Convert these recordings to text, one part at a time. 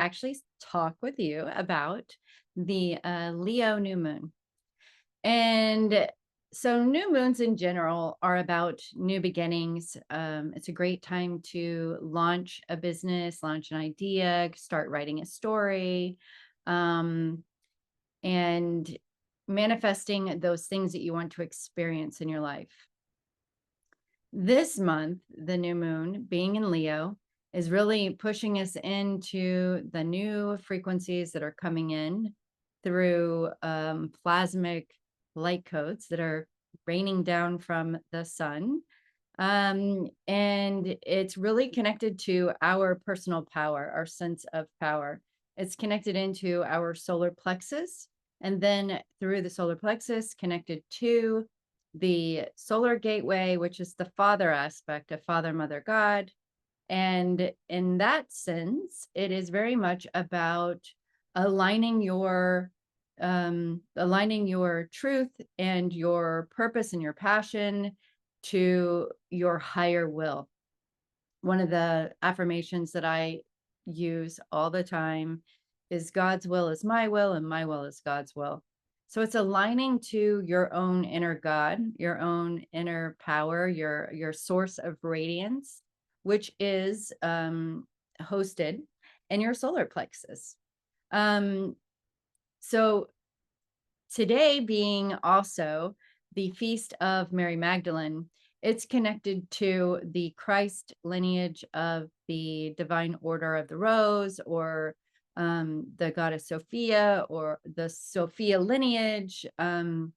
actually talk with you about the Leo new moon. And so, new moons in general are about new beginnings. It's a great time to launch a business, launch an idea, start writing a story, um, and manifesting those things that you want to experience in your life. This month, the new moon being in Leo is really pushing us into the new frequencies that are coming in through plasmic light codes that are raining down from the sun. And it's really connected to our personal power, our sense of power. It's connected into our solar plexus, and then through the solar plexus, connected to the solar gateway, which is the father aspect of Father, Mother, God. And in that sense, it is very much about aligning your truth and your purpose and your passion to your higher will. One of the affirmations that I use all the time is God's will is my will and my will is God's will. So it's aligning to your own inner God, your own inner power, your source of radiance, which is hosted in your solar plexus. So today being also the feast of Mary Magdalene, it's connected to the Christ lineage of the divine order of the rose, or the goddess Sophia, or the Sophia lineage, the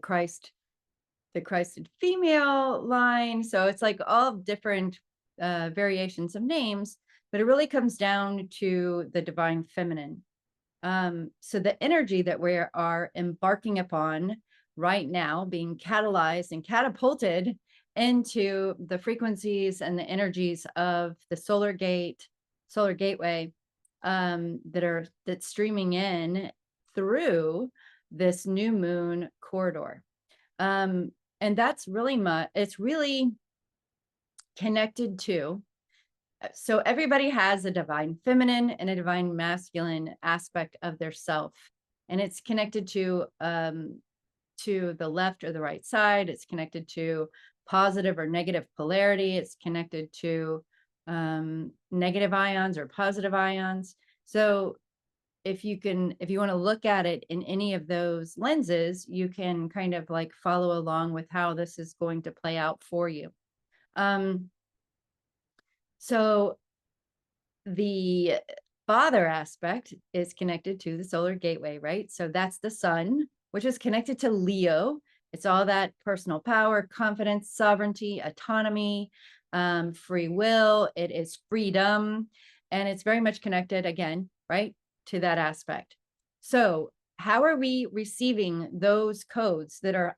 Christed female line. So it's like all different variations of names, but it really comes down to the divine feminine. So the energy that we are embarking upon right now, being catalyzed and catapulted into the frequencies and the energies of the solar gateway, that's streaming in through this new moon corridor. And that's really it's really connected to, so everybody has a divine feminine and a divine masculine aspect of their self, and it's connected to the left or the right side. It's connected to positive or negative polarity. It's connected to negative ions or positive ions. So if you want to look at it in any of those lenses, you can kind of like follow along with how this is going to play out for you. So the father aspect is connected to the solar gateway, right? So that's the sun, which is connected to Leo. It's all that personal power, confidence, sovereignty, autonomy, free will. It is freedom. And it's very much connected again, right, to that aspect. So how are we receiving those codes that are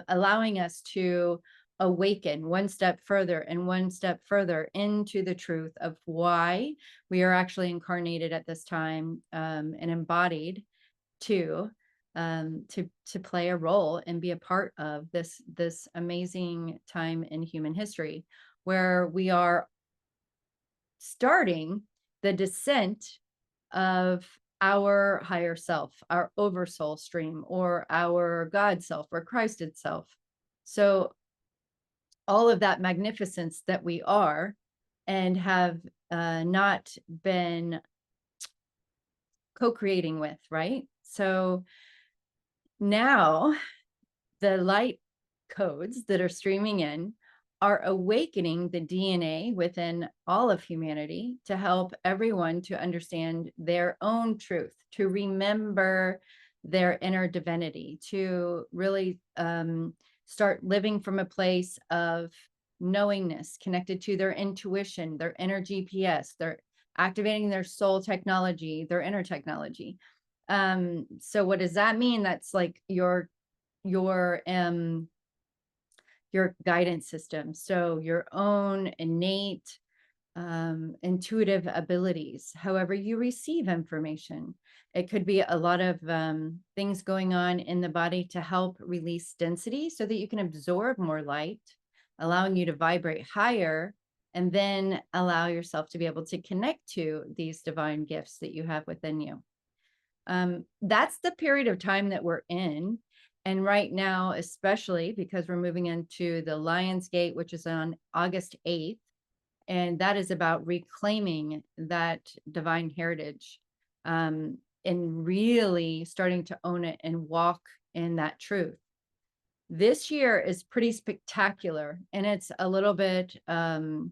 allowing us to awaken one step further and one step further into the truth of why we are actually incarnated at this time, and embodied to play a role and be a part of this amazing time in human history, where we are starting the descent of our higher self, our oversoul stream, or our God self, or Christ itself. So all of that magnificence that we are and have not been co-creating with, right? So now the light codes that are streaming in are awakening the DNA within all of humanity to help everyone to understand their own truth, to remember their inner divinity, to really start living from a place of knowingness, connected to their intuition, their inner GPS. They're activating their soul technology, their inner technology. So what does that mean? That's like your guidance system. So your own innate intuitive abilities, however you receive information. It could be a lot of things going on in the body to help release density so that you can absorb more light, allowing you to vibrate higher and then allow yourself to be able to connect to these divine gifts that you have within you. That's the period of time that we're in. And right now, especially because we're moving into the Lion's Gate, which is on August 8th, and that is about reclaiming that divine heritage, and really starting to own it and walk in that truth. This year is pretty spectacular, and it's a little bit more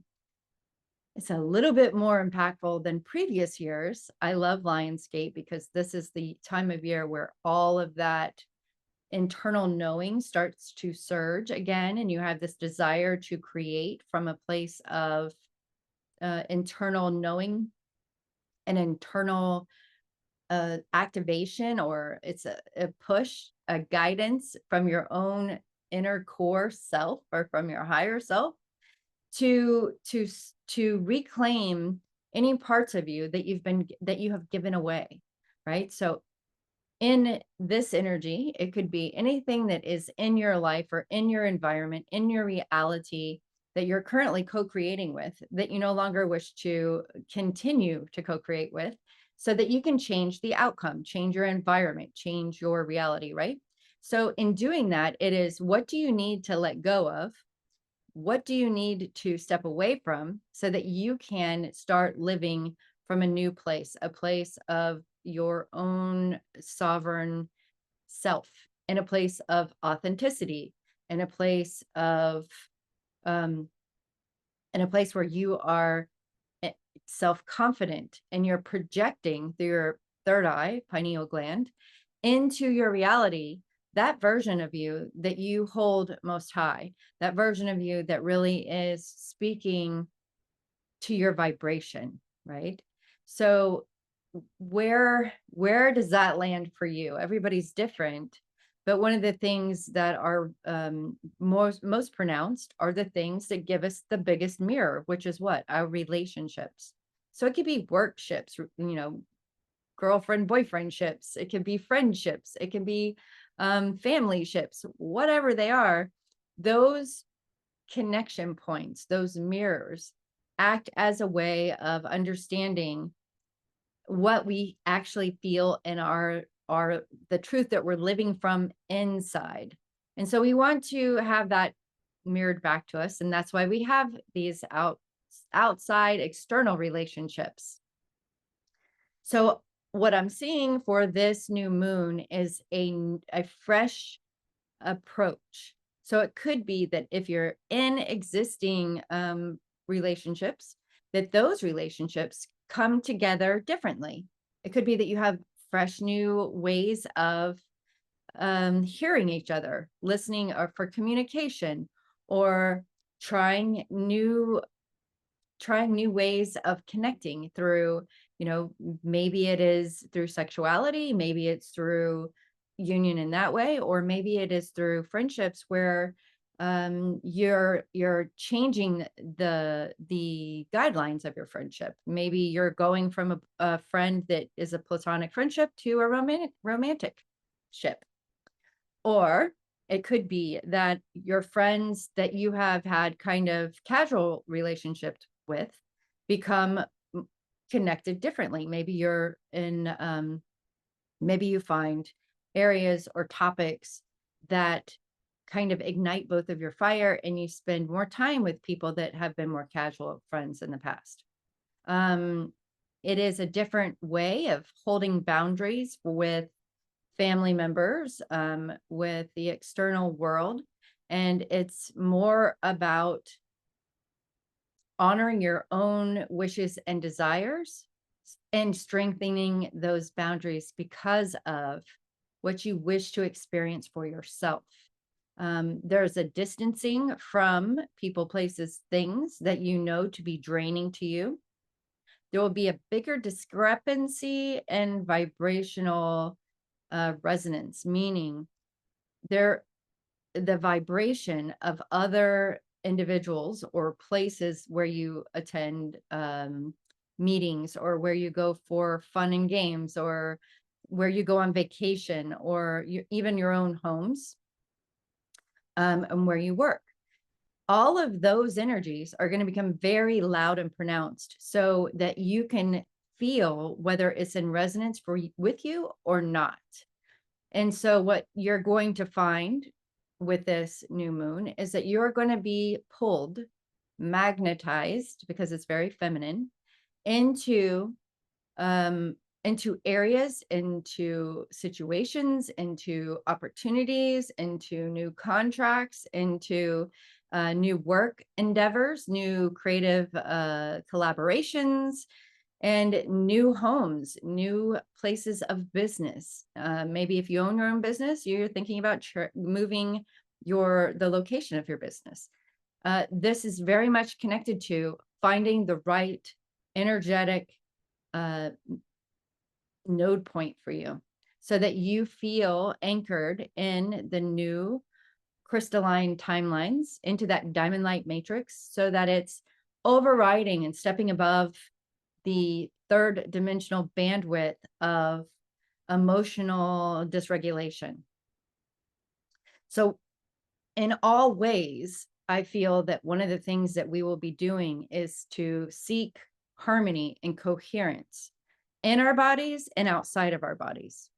impactful than previous years. I love Lionsgate because this is the time of year where all of that internal knowing starts to surge again, and you have this desire to create from a place of internal knowing and internal activation, or it's a push, a guidance from your own inner core self or from your higher self to reclaim any parts of you that you have given away, right? So in this energy, it could be anything that is in your life or in your environment, in your reality, that you're currently co-creating with, that you no longer wish to continue to co-create with, so that you can change the outcome, change your environment, change your reality, right? So in doing that, it is, what do you need to let go of? What do you need to step away from so that you can start living from a new place, a place of your own sovereign self, in a place of authenticity, in a place of in a place where you are self-confident and you're projecting through your third eye, pineal gland, into your reality, that version of you that you hold most high, that version of you that really is speaking to your vibration, right? So where does that land for you? Everybody's different, but one of the things that are most pronounced are the things that give us the biggest mirror, which is what? Our relationships. So it could be workships, girlfriend boyfriend ships, it could be friendships, it can be family ships, whatever they are. Those connection points, those mirrors, act as a way of understanding what we actually feel in our the truth that we're living from inside. And so we want to have that mirrored back to us, and that's why we have these outside external relationships. So what I'm seeing for this new moon is a fresh approach. So it could be that if you're in existing relationships, that those relationships come together differently. It could be that you have fresh new ways of hearing each other, listening, or for communication, or trying new ways of connecting through, maybe it is through sexuality, maybe it's through union in that way, or maybe it is through friendships where you're changing the guidelines of your friendship. Maybe you're going from a friend that is a platonic friendship to a romantic ship. Or it could be that your friends that you have had kind of casual relationships with become connected differently. Maybe you're in maybe you find areas or topics that kind of ignite both of your fire, and you spend more time with people that have been more casual friends in the past. It is a different way of holding boundaries with family members, with the external world. And it's more about honoring your own wishes and desires and strengthening those boundaries because of what you wish to experience for yourself. There's a distancing from people, places, things that you know to be draining to you. There will be a bigger discrepancy in vibrational resonance, meaning the vibration of other individuals or places where you attend meetings, or where you go for fun and games, or where you go on vacation, or even your own homes, and where you work. all of those energies are going to become very loud and pronounced so that you can feel whether it's in resonance with you or not. And so what you're going to find with this new moon is that you're going to be pulled, magnetized, because it's very feminine, into um into areas, into situations, into opportunities, into new contracts, into new work endeavors, new creative collaborations, and new homes, new places of business. Maybe if you own your own business, you're thinking about moving the location of your business. This is very much connected to finding the right energetic uh, node point for you so that you feel anchored in the new crystalline timelines, into that diamond light matrix, so that it's overriding and stepping above the third dimensional bandwidth of emotional dysregulation. So in all ways, I feel that one of the things that we will be doing is to seek harmony and coherence in our bodies and outside of our bodies.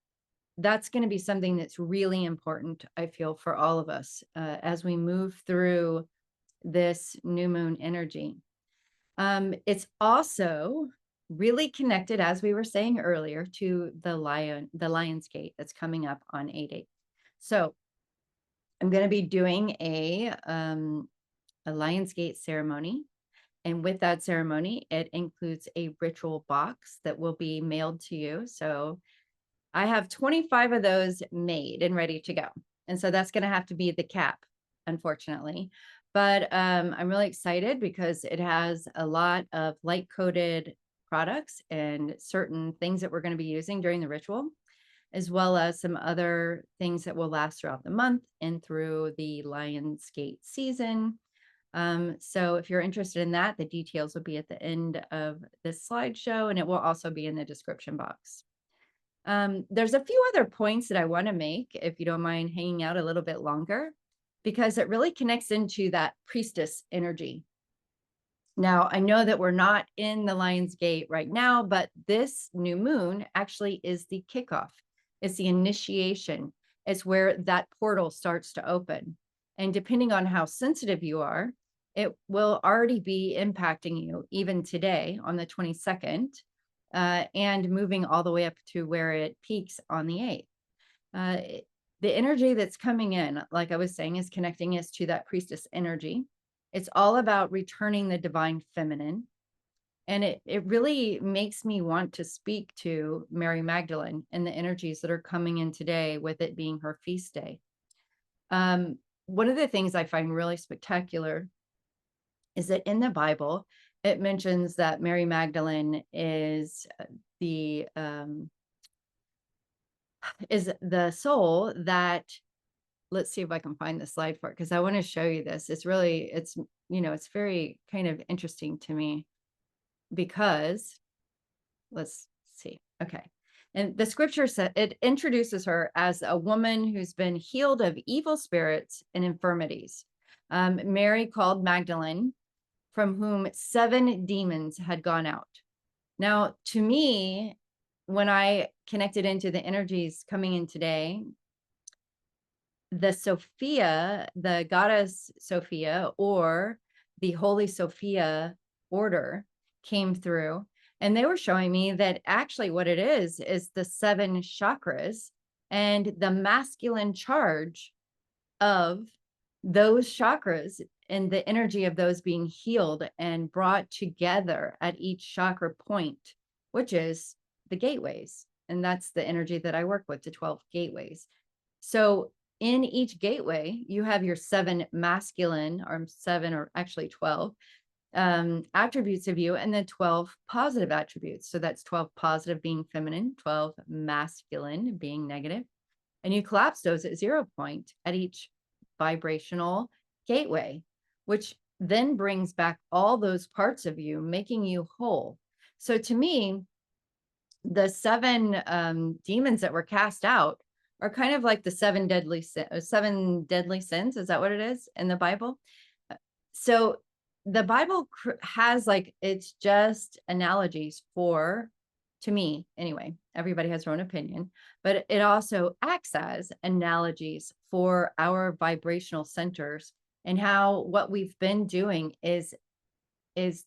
That's going to be something that's really important, I feel, for all of us as we move through this new moon energy. It's also really connected, as we were saying earlier, to the Lion's Gate that's coming up on 8/8. So I'm going to be doing a Lion's Gate ceremony. And with that ceremony, it includes a ritual box that will be mailed to you. So I have 25 of those made and ready to go. And so that's going to have to be the cap, unfortunately. But I'm really excited because it has a lot of light coded products and certain things that we're going to be using during the ritual, as well as some other things that will last throughout the month and through the Lionsgate season. So if you're interested in that, the details will be at the end of this slideshow, and it will also be in the description box. There's a few other points that I want to make, if you don't mind hanging out a little bit longer, because it really connects into that priestess energy. Now, I know that we're not in the Lion's Gate right now, but this new moon actually is the kickoff. It's the initiation. It's where that portal starts to open. And depending on how sensitive you are, it will already be impacting you even today on the 22nd, and moving all the way up to where it peaks on the 8th. The energy that's coming in, like I was saying, is connecting us to that priestess energy. It's all about returning the divine feminine. And it really makes me want to speak to Mary Magdalene and the energies that are coming in today, with it being her feast day. One of the things I find really spectacular is that in the Bible, it mentions that Mary Magdalene is the soul that, let's see if I can find the slide for it, because I want to show you this. It's it's very kind of interesting to me, because let's see. Okay. And the scripture said it introduces her as a woman who's been healed of evil spirits and infirmities. Mary called Magdalene, from whom 7 demons had gone out. Now, to me, when I connected into the energies coming in today, the Sophia, the goddess Sophia, or the Holy Sophia order came through, and they were showing me that actually what it is the 7 chakras and the masculine charge of those chakras, and the energy of those being healed and brought together at each chakra point, which is the gateways. And that's the energy that I work with, the 12 gateways. So in each gateway, you have your 7 masculine, or 7, or actually 12 attributes of you, and then 12 positive attributes. So that's 12 positive being feminine, 12 masculine being negative. And you collapse those at 0 point at each vibrational gateway, which then brings back all those parts of you, making you whole. So to me, the 7 demons that were cast out are kind of like the 7 deadly sins. Is that what it is in the Bible? So the Bible has like, it's just analogies for, to me anyway, everybody has their own opinion, but it also acts as analogies for our vibrational centers, and how what we've been doing is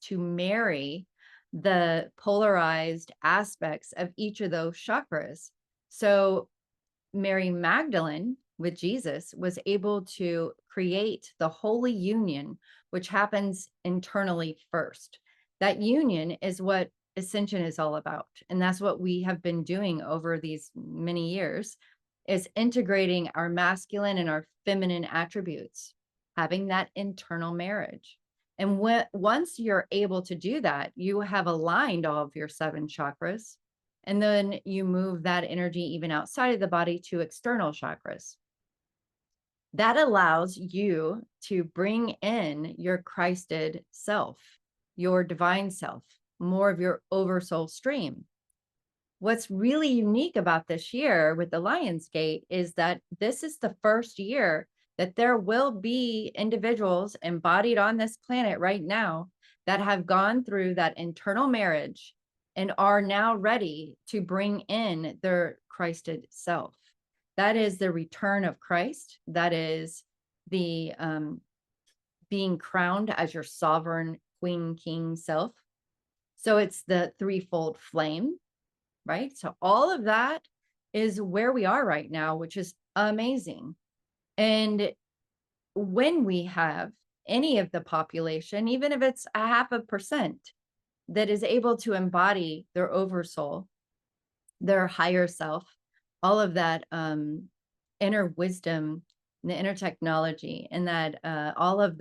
to marry the polarized aspects of each of those chakras. So Mary Magdalene with Jesus was able to create the holy union, which happens internally first. That union is what ascension is all about. And that's what we have been doing over these many years, is integrating our masculine and our feminine attributes, having that internal marriage. And once you're able to do that, you have aligned all of your 7 chakras. And then you move that energy even outside of the body to external chakras. That allows you to bring in your Christed self, your divine self, more of your oversoul stream. What's really unique about this year with the Lion's Gate is that this is the first year that there will be individuals embodied on this planet right now that have gone through that internal marriage and are now ready to bring in their Christed self. That is the return of Christ. That is the being crowned as your sovereign queen, king self. So it's the threefold flame, right? So all of that is where we are right now, which is amazing. And when we have any of the population, even if it's 0.5%, that is able to embody their oversoul, their higher self, all of that inner wisdom, the inner technology, and that all of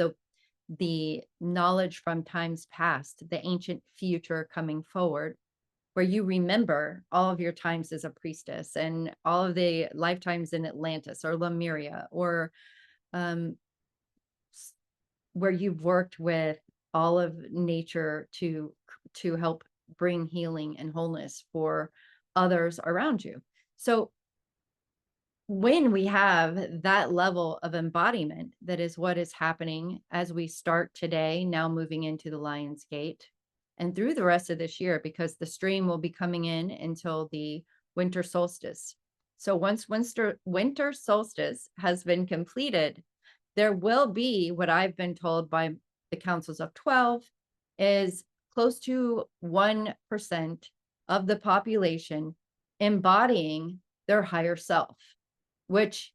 the knowledge from times past, the ancient future coming forward, where you remember all of your times as a priestess and all of the lifetimes in Atlantis or Lemuria, or where you've worked with all of nature to help bring healing and wholeness for others around you. So when we have that level of embodiment, that is what is happening as we start today, now moving into the Lion's Gate and through the rest of this year, because the stream will be coming in until the winter solstice. So once winter solstice has been completed, there will be, what I've been told by the councils of 12, is close to 1% of the population embodying their higher self, which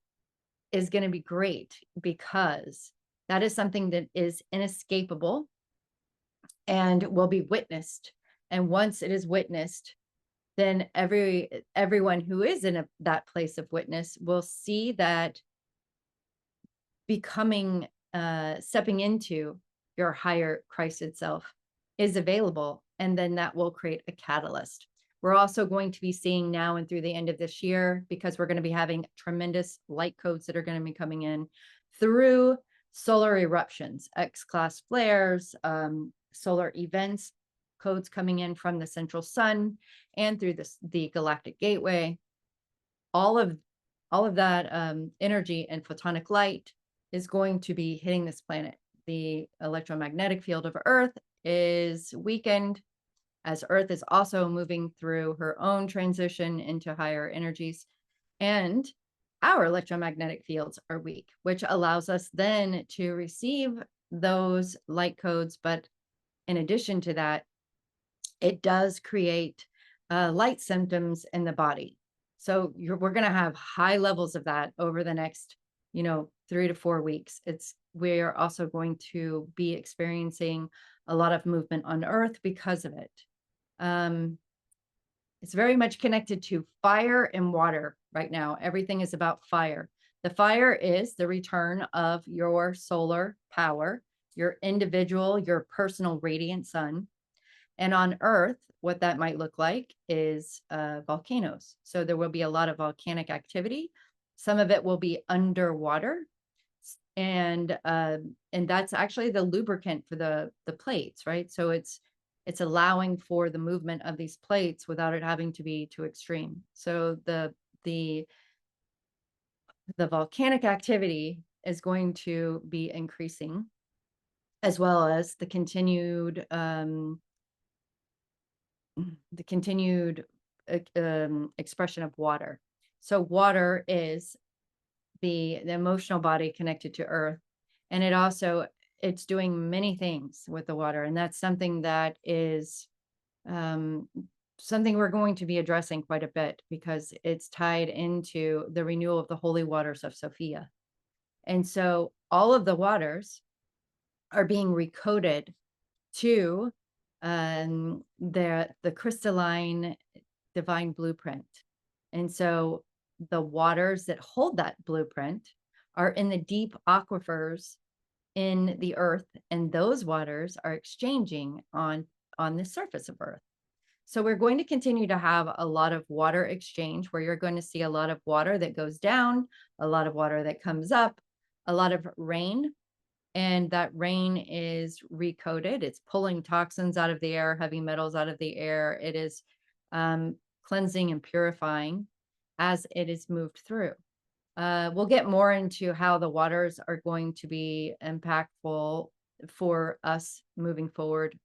is going to be great, because that is something that is inescapable and will be witnessed. And once it is witnessed, then everyone who is in that place of witness will see that becoming, stepping into your higher Christed self is available. And then that will create a catalyst. We're also going to be seeing now and through the end of this year, because we're going to be having tremendous light codes that are going to be coming in through solar eruptions, X-class flares, solar events, codes coming in from the central sun and through the galactic gateway. All of that energy and photonic light is going to be hitting this planet. The electromagnetic field of Earth is weakened, as Earth is also moving through her own transition into higher energies. And our electromagnetic fields are weak, which allows us then to receive those light codes. But in addition to that, it does create light symptoms in the body. So we're going to have high levels of that over the next, 3 to 4 weeks. We're also going to be experiencing a lot of movement on Earth because of it. It's very much connected to fire and water right now. Everything is about fire. The fire is the return of your solar power, your individual, your personal radiant sun. And on Earth, what that might look like is volcanoes. So there will be a lot of volcanic activity. Some of it will be underwater. And that's actually the lubricant for the plates, right? So it's allowing for the movement of these plates without it having to be too extreme. So the volcanic activity is going to be increasing. as well as the continued expression of water. So water is the emotional body connected to earth, and it's doing many things with the water, and that's something that is um, something we're going to be addressing quite a bit because it's tied into the renewal of the holy waters of Sophia. And so all of the waters are being recoded to the crystalline divine blueprint. And so the waters that hold that blueprint are in the deep aquifers in the earth, and those waters are exchanging on the surface of earth. So we're going to continue to have a lot of water exchange where you're going to see a lot of water that goes down, a lot of water that comes up, a lot of rain, and that rain is recoded. It's pulling toxins out of the air, heavy metals out of the air. It is cleansing and purifying as it is moved through. We'll get more into how the waters are going to be impactful for us moving forward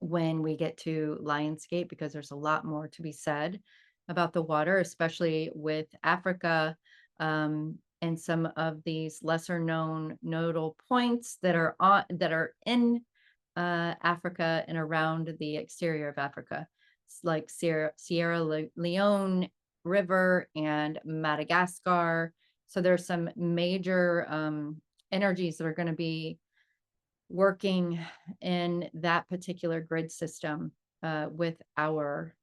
when we get to Lionsgate, because there's a lot more to be said about the water, especially with Africa, and some of these lesser known nodal points that are in Africa and around the exterior of Africa. It's like Sierra Leone River and Madagascar. So there's some major energies that are going to be working in that particular grid system with our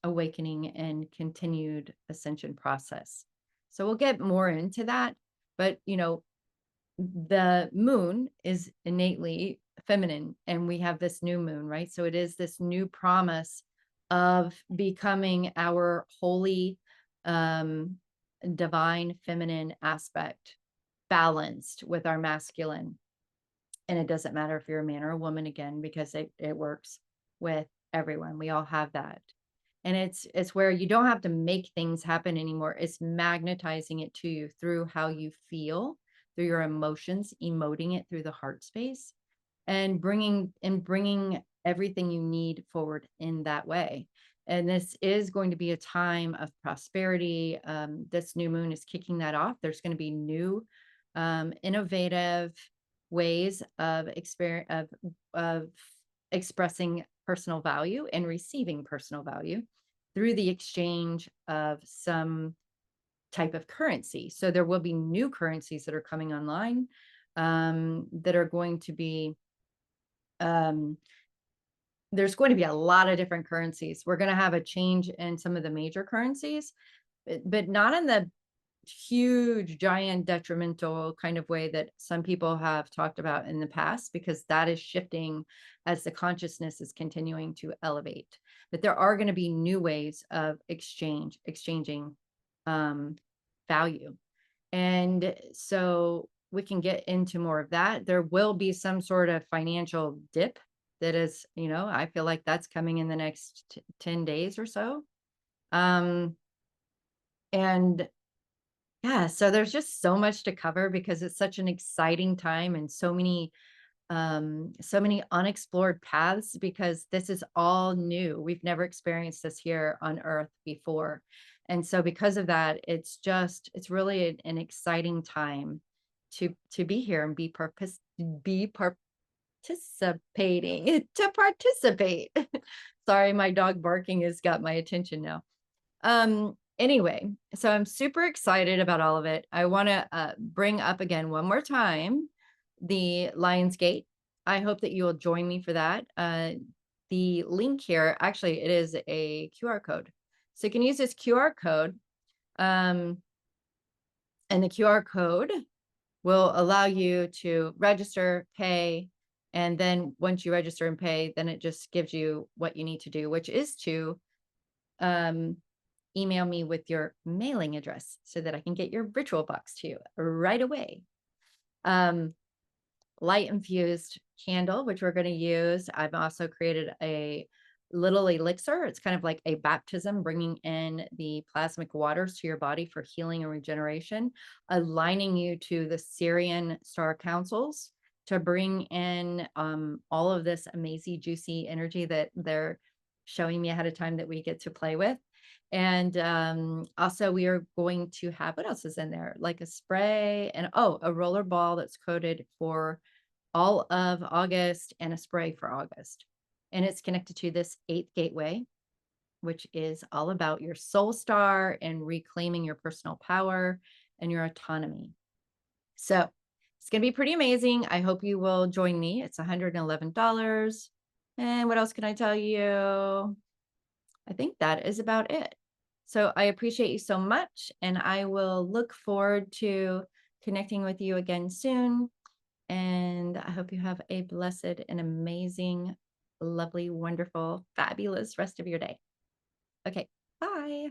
awakening and continued ascension process. So we'll get more into that, but the moon is innately feminine, and we have this new moon, right? So it is this new promise of becoming our holy divine feminine aspect, balanced with our masculine. And it doesn't matter if you're a man or a woman, again, because it works with everyone. We all have that. And it's where you don't have to make things happen anymore. It's magnetizing it to you through how you feel, through your emotions, emoting it through the heart space, and bringing everything you need forward in that way. And this is going to be a time of prosperity. This new moon is kicking that off. There's going to be new, innovative ways of expressing personal value and receiving personal value through the exchange of some type of currency. So there will be new currencies that are coming online that are going to be there's going to be a lot of different currencies. We're going to have a change in some of the major currencies, but not in the huge, giant, detrimental kind of way that some people have talked about in the past, because that is shifting as the consciousness is continuing to elevate. But there are going to be new ways of exchanging value. And so we can get into more of that. There will be some sort of financial dip that is, I feel like that's coming in the next 10 days or so. And yeah, so there's just so much to cover because it's such an exciting time, and so many unexplored paths, because this is all new. We've never experienced this here on Earth before. And so because of that, it's really an exciting time to be here and be participating to participate. Sorry, my dog barking has got my attention now. Anyway, so I'm super excited about all of it. I want to bring up again one more time the Lionsgate. I hope that you will join me for that. The link here, actually, it is a QR code. So you can use this QR code, and the QR code will allow you to register, pay, and then once you register and pay, then it just gives you what you need to do, which is to email me with your mailing address so that I can get your ritual box to you right away. Light infused candle, which we're going to use. I've also created a little elixir. It's kind of like a baptism, bringing in the plasmic waters to your body for healing and regeneration, aligning you to the Syrian star councils to bring in all of this amazing, juicy energy that they're showing me ahead of time that we get to play with. And also, we are going to have what else is in there? Like a spray and oh, a roller ball that's coded for all of August and a spray for August. And it's connected to this eighth gateway, which is all about your soul star and reclaiming your personal power and your autonomy. So it's going to be pretty amazing. I hope you will join me. It's $111. And what else can I tell you? I think that is about it. So I appreciate you so much. And I will look forward to connecting with you again soon. And I hope you have a blessed and amazing, lovely, wonderful, fabulous rest of your day. Okay. Bye.